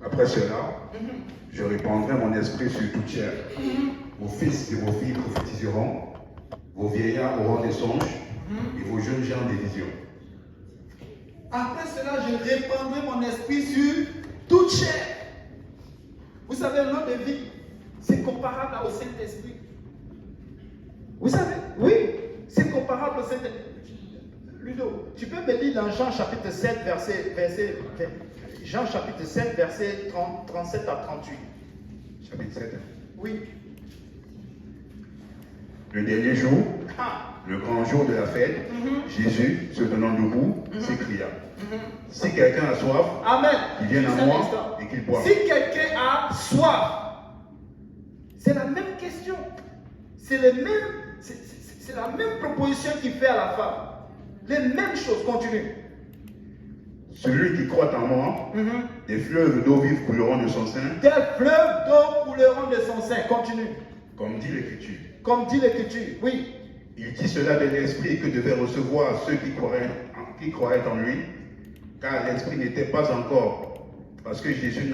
Après cela, je répandrai mon esprit sur toute chair. Vos fils et vos filles prophétiseront, vos vieillards auront des songes, et vos jeunes gens des visions. Après cela, je répandrai mon esprit sur toute chair. Vous savez, l'eau de vie, c'est comparable au Saint-Esprit. Vous savez, oui, c'est comparable au Saint-Esprit. Ludo, tu peux me dire dans Jean chapitre 7, Jean chapitre 7, verset 37 à 38. Chapitre 7. Oui. Le dernier jour, le grand jour de la fête, Jésus, se tenant debout, s'écria, si quelqu'un a soif, Amen. qu'il vienne à moi et qu'il boive. Si quelqu'un a soif, c'est la même question. C'est la même proposition qu'il fait à la femme. Les mêmes choses, continue. Celui qui croit en moi, des fleuves d'eau vive couleront de son sein. Des fleuves d'eau couleront de son sein, continue. Comme dit l'Écriture. Comme dit l'Écriture, oui. Il dit cela de l'Esprit que devaient recevoir ceux qui croyaient en lui, car l'Esprit n'était pas encore, parce que Jésus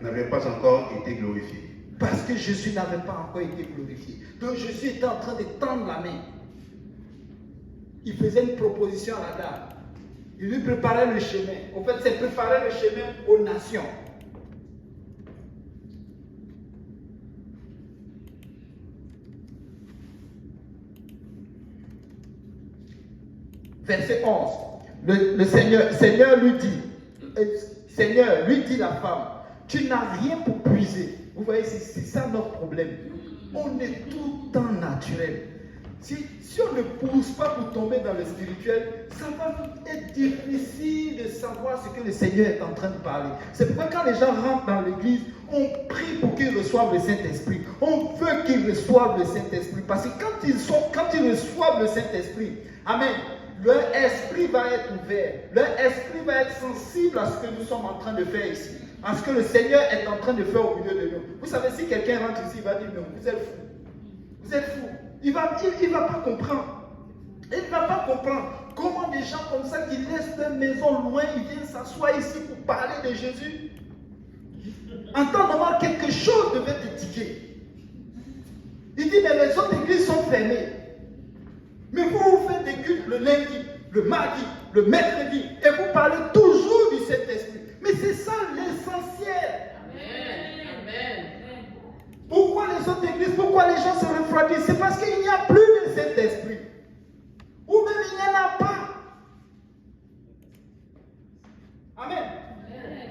n'avait pas encore été glorifié. Parce que Jésus n'avait pas encore été glorifié. Donc Jésus était en train de tendre la main. Il faisait une proposition à la dame. Il lui préparait le chemin. En fait, c'est préparer le chemin aux nations. Verset 11. Le Seigneur lui dit la femme, tu n'as rien pour puiser. Vous voyez, c'est ça notre problème. On est tout le temps naturel. Si on ne pousse pas pour tomber dans le spirituel, ça va être difficile de savoir ce que le Seigneur est en train de parler. C'est pourquoi quand les gens rentrent dans l'église, on prie pour qu'ils reçoivent le Saint-Esprit. On veut qu'ils reçoivent le Saint-Esprit. Parce que quand ils reçoivent le Saint-Esprit, amen, leur esprit va être ouvert. Leur esprit va être sensible à ce que nous sommes en train de faire ici. À ce que le Seigneur est en train de faire au milieu de nous. Vous savez, si quelqu'un rentre ici, il va dire non, vous êtes fous. Vous êtes fous. Il ne va pas comprendre. Il ne va pas comprendre comment des gens comme ça qui laissent leur maison loin, ils viennent s'asseoir ici pour parler de Jésus. En temps normal, quelque chose devait te tiquer. Il dit, mais les autres églises sont fermées. Mais vous faites des cultes le lundi, le mardi, le mercredi, et vous parlez toujours du Saint-Esprit. Mais c'est ça l'essentiel. Amen. Amen. Pourquoi les autres églises, pourquoi les gens se refroidissent? C'est parce qu'il n'y a plus de Saint-Esprit. Ou même il n'y en a pas. Amen.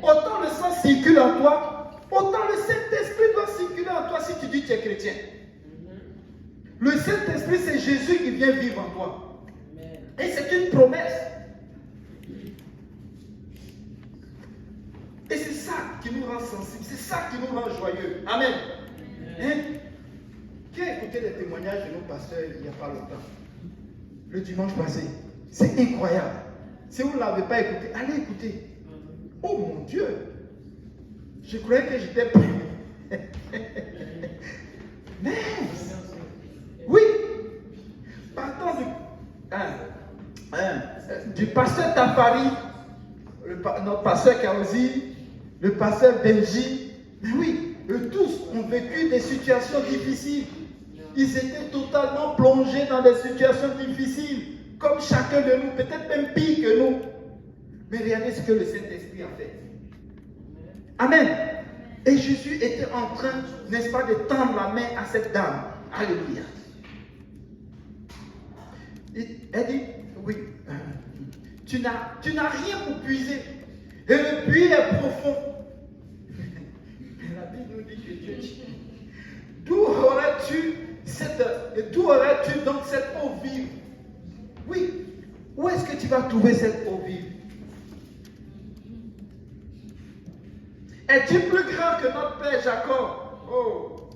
Autant le sang circule en toi, autant le Saint-Esprit doit circuler en toi si tu dis que tu es chrétien. Le Saint-Esprit, c'est Jésus qui vient vivre en toi. Et c'est une promesse. Et c'est ça qui nous rend sensibles, c'est ça qui nous rend joyeux. Amen. Hein? Qui a écouté les témoignages de nos pasteurs il n'y a pas longtemps? Le dimanche passé. C'est incroyable. Si vous ne l'avez pas écouté, allez écouter. Oh mon Dieu! Je croyais que j'étais pris. Mais, oui, partant du pasteur Tafari, notre pasteur Kaozi, le pasteur Benji, mais oui, eux tous ont vécu des situations difficiles. Ils étaient totalement plongés dans des situations difficiles, comme chacun de nous, peut-être même pire que nous. Mais regardez ce que le Saint-Esprit a fait. Amen. Et Jésus était en train, n'est-ce pas, de tendre la main à cette dame. Alléluia. Elle dit, oui, tu n'as rien pour puiser. Et le puits est profond. La Bible nous dit que Dieu dit, d'où aurais-tu donc cette eau vive? Oui, où est-ce que tu vas trouver cette eau vive? Es-tu plus grand que notre père Jacob? Oh,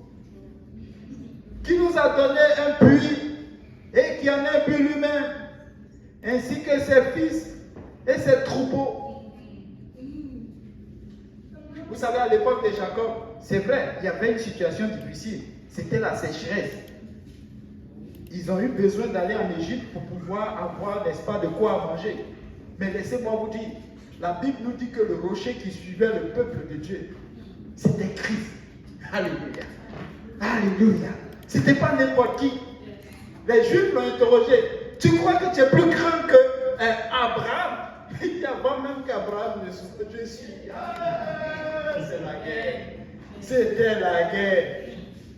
qui nous a donné un puits et qui en a bu lui-même, ainsi que ses fils et ses troupeaux. Vous savez, à l'époque de Jacob, c'est vrai, il y avait une situation difficile. C'était la sécheresse. Ils ont eu besoin d'aller en Égypte pour pouvoir avoir, n'est-ce pas, de quoi manger. Mais laissez-moi vous dire, La Bible nous dit que le rocher qui suivait le peuple de Dieu, c'était Christ. Alléluia. Alléluia. C'était pas n'importe qui. Les Juifs l'ont interrogé. Tu crois que tu es plus grand que Abraham? Il dit avant même qu'Abraham ne souffre, je suis. C'est la guerre. C'était la guerre.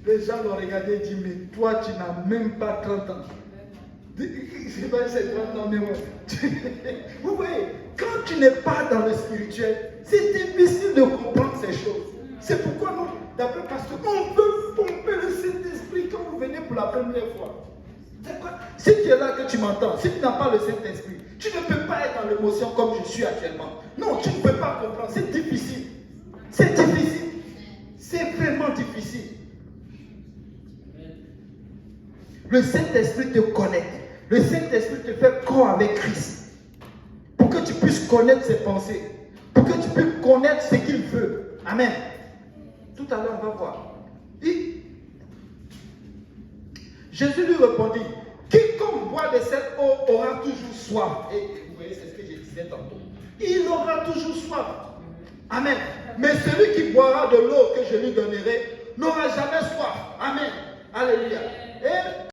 Les gens l'ont regardé et dit, mais toi, tu n'as même pas 30 ans. C'est pas c'est 30 ans, mais ouais. Vous voyez, quand tu n'es pas dans le spirituel, c'est difficile de comprendre ces choses. C'est pourquoi nous, d'après Pasteur, on veut pomper le Saint-Esprit quand vous venez pour la première fois. Si tu es là que tu m'entends, si tu n'as pas le Saint-Esprit, tu ne peux pas être dans l'émotion comme je suis actuellement. Non, tu ne peux pas comprendre. C'est difficile. C'est difficile. C'est vraiment difficile. Le Saint-Esprit te connecte. Le Saint-Esprit te fait corps avec Christ. Pour que tu puisses connaître ses pensées. Pour que tu puisses connaître ce qu'il veut. Amen. Tout à l'heure, on va voir. Jésus lui répondit, quiconque boit de cette eau aura toujours soif. Et vous voyez, c'est ce que je disais tantôt. Il aura toujours soif. Amen. Mais celui qui boira de l'eau que je lui donnerai n'aura jamais soif. Amen. Alléluia. Et